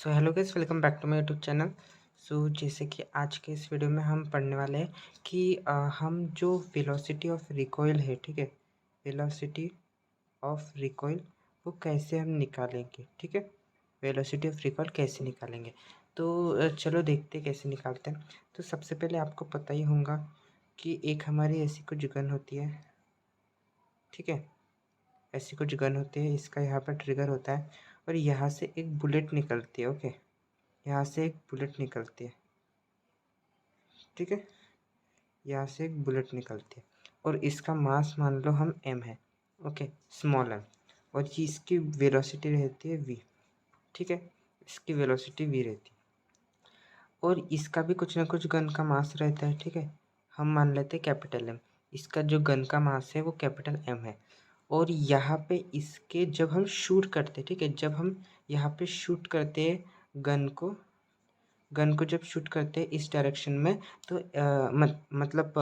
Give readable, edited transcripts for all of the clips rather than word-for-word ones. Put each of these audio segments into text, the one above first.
So hello guys, welcome back to my YouTube channel. जैसे कि आज के इस वीडियो में हम पढ़ने वाले हैं कि हम जो वेलोसिटी ऑफ रिकॉइल है, ठीक है, वेलोसिटी ऑफ रिकॉइल वो कैसे हम निकालेंगे, ठीक है, वेलोसिटी ऑफ रिकॉइल कैसे निकालेंगे। तो चलो देखते हैं कैसे निकालते हैं। तो सबसे पहले आपको पता ही होगा कि एक हमारी ऐसी कुछ गन होती है, ठीक है, ऐसी कुछ गन होती है, इसका यहाँ पर ट्रिगर होता है और यहाँ से एक बुलेट निकलती है। ओके, यहाँ से एक बुलेट निकलती है, ठीक है, यहाँ से एक बुलेट निकलती है और इसका मास मान लो हम m है, ओके, स्मॉल m, और ये इसकी वेलोसिटी रहती है v, ठीक है, इसकी वेलोसिटी v रहती है और इसका भी कुछ ना कुछ गन का मास रहता है, ठीक है, हम मान लेते हैं कैपिटल M। इसका जो गन का मास है वो कैपिटल M है और यहाँ पे इसके जब हम शूट करते, ठीक है, जब हम यहाँ पे शूट करते हैं गन को जब शूट करते हैं इस डायरेक्शन में, तो मतलब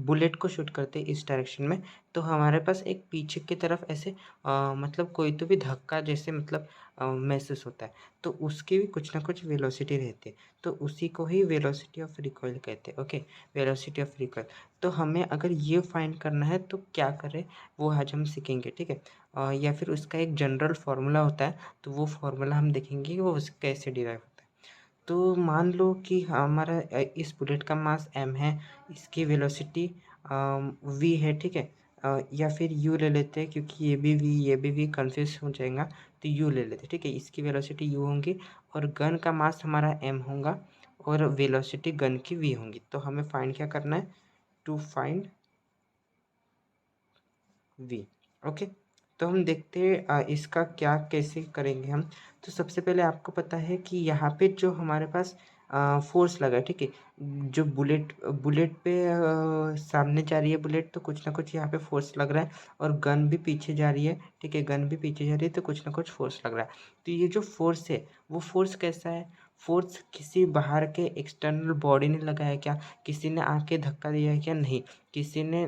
बुलेट को शूट करते हैं इस डायरेक्शन में, तो हमारे पास एक पीछे की तरफ ऐसे मतलब कोई तो भी धक्का जैसे मतलब महसूस होता है, तो उसकी भी कुछ ना कुछ वेलोसिटी रहती है, तो उसी को ही वेलोसिटी ऑफ रिकॉइल कहते हैं। Okay, velocity of recoil. तो हमें अगर ये फाइंड करना है तो क्या करें वो आज हम सीखेंगे, ठीक है, या फिर उसका एक जनरल फार्मूला होता है, तो वो फार्मूला हम देखेंगे कि वो कैसे डिराइव होता है। तो मान लो कि हमारा इस बुलेट का मास m है, इसकी वेलोसिटी v है, ठीक है, या फिर u ले लेते हैं क्योंकि ये भी v कन्फ्यूज हो जाएगा, तो u ले लेते हैं, ठीक है, इसकी वेलोसिटी u होंगी और गन का मास हमारा m होगा और वेलोसिटी गन की v होंगी। तो हमें फाइंड क्या करना है, टू फाइंड v। ओके, तो हम देखते हैं इसका क्या कैसे करेंगे हम। तो सबसे पहले आपको पता है कि यहाँ पे जो हमारे पास फोर्स लगा है, ठीक है, जो बुलेट बुलेट पे सामने जा रही है बुलेट, तो कुछ ना कुछ यहाँ पे फोर्स लग रहा है और गन भी पीछे जा रही है, ठीक है, गन भी पीछे जा रही है, तो कुछ ना कुछ फोर्स लग रहा है। तो ये जो फोर्स है वो फोर्स कैसा है, फोर्स किसी बाहर के एक्सटर्नल बॉडी ने लगाया क्या, किसी ने आके धक्का दिया है क्या, नहीं, किसी ने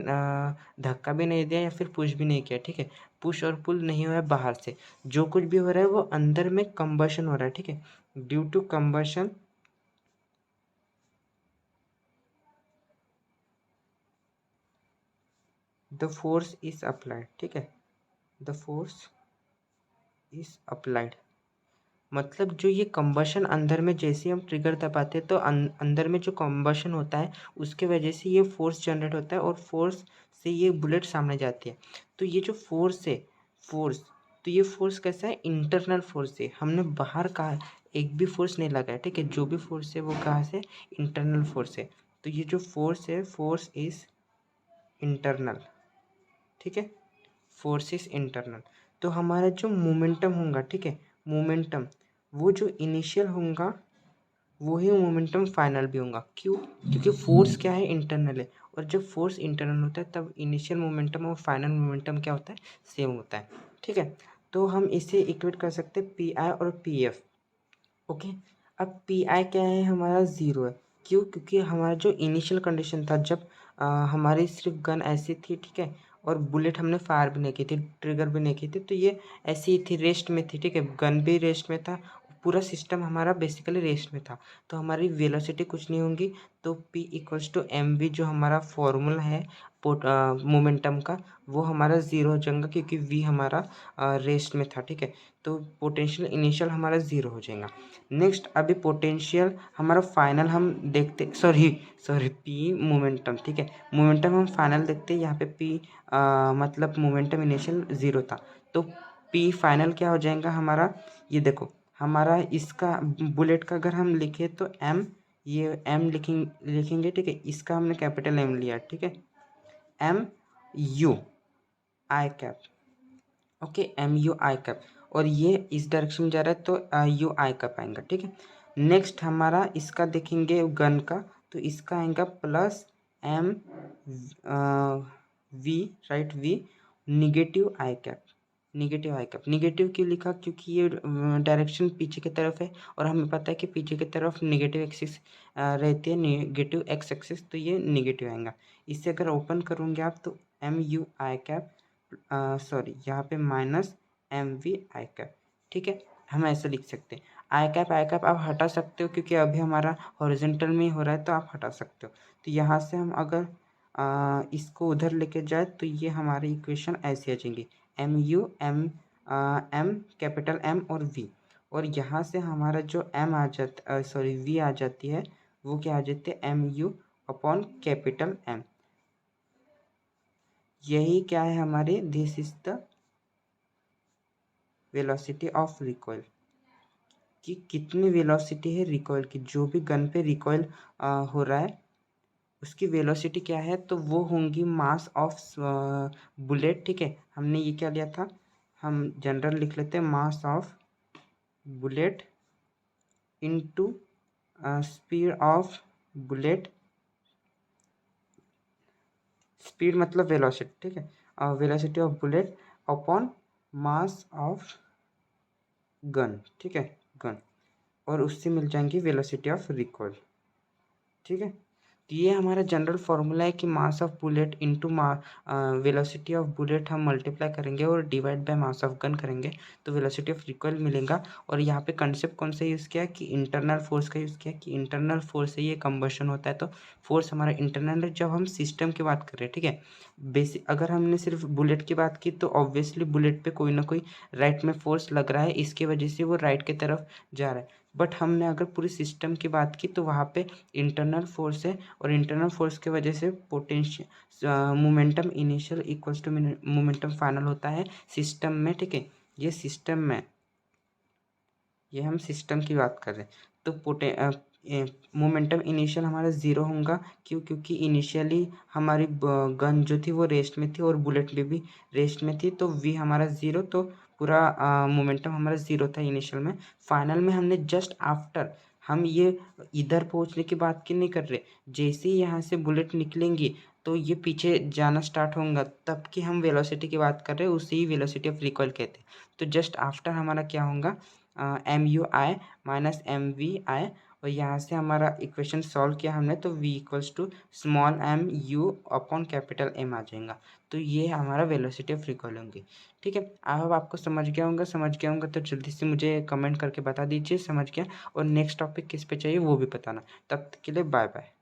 धक्का भी नहीं दिया या फिर पुश भी नहीं किया, ठीक है, पुश और पुल नहीं हुआ है बाहर से, जो कुछ भी हो रहा है वो अंदर में कंबशन हो रहा है, ठीक है, due to combustion the force is applied, ठीक है, द फोर्स इज अप्लाइड। मतलब जो ये कंबशन अंदर में जैसे हम ट्रिगर दबाते हैं तो अंदर में जो कंबशन होता है उसके वजह से ये फोर्स जनरेट होता है और फोर्स से ये बुलेट सामने जाती है। तो ये जो फोर्स है, फोर्स, तो ये फोर्स कैसा है, इंटरनल फोर्स है, हमने बाहर कहा एक भी फोर्स नहीं लगाया, ठीक है, जो भी फोर्स है वो कहाँ से, इंटरनल फोर्स है। तो ये जो फोर्स है, फोर्स इज इंटरनल, ठीक है, फोर्स इज इंटरनल। तो हमारा जो मोमेंटम होगा, ठीक है, मोमेंटम, वो जो इनिशियल होगा वही मोमेंटम फाइनल भी होगा। क्यों, क्योंकि फोर्स क्या है, इंटरनल है, और जब फोर्स इंटरनल होता है तब इनिशियल मोमेंटम और फाइनल मोमेंटम क्या होता है, सेम होता है, ठीक है। तो हम इसे इक्वेट कर सकते हैं पी आई और पी एफ। ओके, अब पी आई क्या है, हमारा ज़ीरो है। क्यों, क्योंकि हमारा जो इनिशियल कंडीशन था जब हमारी सिर्फ गन ऐसी थी, ठीक है, और बुलेट हमने फायर भी नहीं की थी, ट्रिगर भी नहीं की थी, तो ये ऐसी ही थी, रेस्ट में थी, ठीक है, गन भी रेस्ट में था, पूरा सिस्टम हमारा बेसिकली रेस्ट में था, तो हमारी वेलोसिटी कुछ नहीं होगी। तो P equals to M V जो हमारा फॉर्मूला है मोमेंटम का, वो हमारा ज़ीरो हो जाएगा क्योंकि V हमारा रेस्ट में था, ठीक है, तो पोटेंशियल इनिशियल हमारा ज़ीरो हो जाएगा। नेक्स्ट अभी पोटेंशियल हमारा फाइनल हम देखते, सॉरी पी मोमेंटम, ठीक है, मोमेंटम हम फाइनल देखते हैं, यहाँ पे पी मतलब मोमेंटम इनिशियल ज़ीरो था, तो पी फाइनल क्या हो जाएगा हमारा, ये देखो, हमारा इसका बुलेट का अगर हम लिखे तो एम, ये एम लिखेंगे, ठीक है, इसका हमने कैपिटल एम लिया, ठीक है, M you I cap, okay, M you I cap, और ये इस डायरेक्शन में जा रहा है तो यू आई कैप आएगा, ठीक है। नेक्स्ट हमारा इसका देखेंगे गन का, तो इसका आएगा plus M V, right, V negative I cap, negative I cap, negative क्यों लिखा, क्योंकि ये डायरेक्शन पीछे की तरफ है और हमें पता है कि पीछे की तरफ निगेटिव एक्सिस रहती है, निगेटिव एक्स एक्सिस, तो ये निगेटिव आएगा। इससे अगर ओपन करूँगे आप तो M you I cap, sorry यहाँ पे minus M we I cap, ठीक है, हम ऐसे लिख सकते हैं। आई कैप आप हटा सकते हो क्योंकि अभी हमारा हॉरिजॉन्टल में ही हो रहा है, तो आप हटा सकते हो। तो यहाँ से हम अगर इसको उधर लेके जाए तो ये हमारी इक्वेशन ऐसी आ जाएंगी, M U M M capital M और वी, और यहाँ से हमारा जो एम आ जाता सॉरी वी आ जाती है, वो क्या आ जाती है, M you upon capital M. यही क्या है हमारी, this is the velocity of recoil, कि कितनी वेलोसिटी है रिकॉइल की, जो भी गन पे रिकॉइल हो रहा है उसकी वेलोसिटी क्या है, तो वो होंगी मास ऑफ बुलेट। ठीक है, हमने ये क्या लिया था, हम जनरल लिख लेते हैं, mass of bullet into speed of bullet, speed मतलब वेलोसिटी, ठीक है, velocity of bullet upon mass of gun, ठीक है, गन, और उससे मिल जाएंगी वेलोसिटी ऑफ रिकॉइल। ठीक है, तो ये हमारा जनरल फॉर्मूला है कि mass of bullet into velocity of bullet हम मल्टीप्लाई करेंगे और divide by mass of gun करेंगे तो वेलोसिटी ऑफ रिकॉइल मिलेगा। और यहाँ पे कंसेप्ट कौन सा यूज़ किया कि इंटरनल फोर्स का यूज़ किया, कि इंटरनल फोर्स से ये कंबशन होता है, तो फोर्स हमारा इंटरनल है जब हम सिस्टम की बात कर रहे हैं। ठीक है, बेसिक अगर हमने सिर्फ बुलेट की बात की तो ऑब्वियसली बुलेट पे कोई ना कोई राइट में फोर्स लग रहा है, इसकी वजह से वो राइट की तरफ जा रहा है। बट हमने अगर पूरी सिस्टम की बात की तो वहाँ पे इंटरनल फोर्स है, और इंटरनल फोर्स की वजह से potential momentum initial equals to momentum final होता है सिस्टम में। ठीक है, ये सिस्टम में, ये हम सिस्टम की बात कर रहे हैं, तो मोमेंटम इनिशियल हमारा ज़ीरो होगा, क्यों, क्योंकि इनिशियली हमारी गन जो थी वो रेस्ट में थी और बुलेट भी रेस्ट में थी, तो वी हमारा ज़ीरो, तो पूरा मोमेंटम हमारा ज़ीरो था इनिशियल में। फाइनल में हमने जस्ट आफ्टर, हम ये इधर पहुंचने की बात की नहीं कर रहे, जैसे ही यहाँ से बुलेट निकलेंगी तो ये पीछे जाना स्टार्ट होगा, तब की हम वेलोसिटी की बात कर रहे हैं, उसी वेलोसिटी ऑफ रिकॉइल कहते हैं। तो जस्ट आफ्टर हमारा क्या होगा, m you i minus M we i, और यहाँ से हमारा इक्वेशन सॉल्व किया हमने तो v equals to small m you upon capital M आ जाएगा। तो ये हमारा वेलोसिटी ऑफ रिकॉइल होंगी। ठीक है, आई होप आपको समझ गया होगा तो जल्दी से मुझे कमेंट करके बता दीजिए समझ गया, और नेक्स्ट टॉपिक किस पे चाहिए वो भी बताना। तब तक के लिए बाय बाय।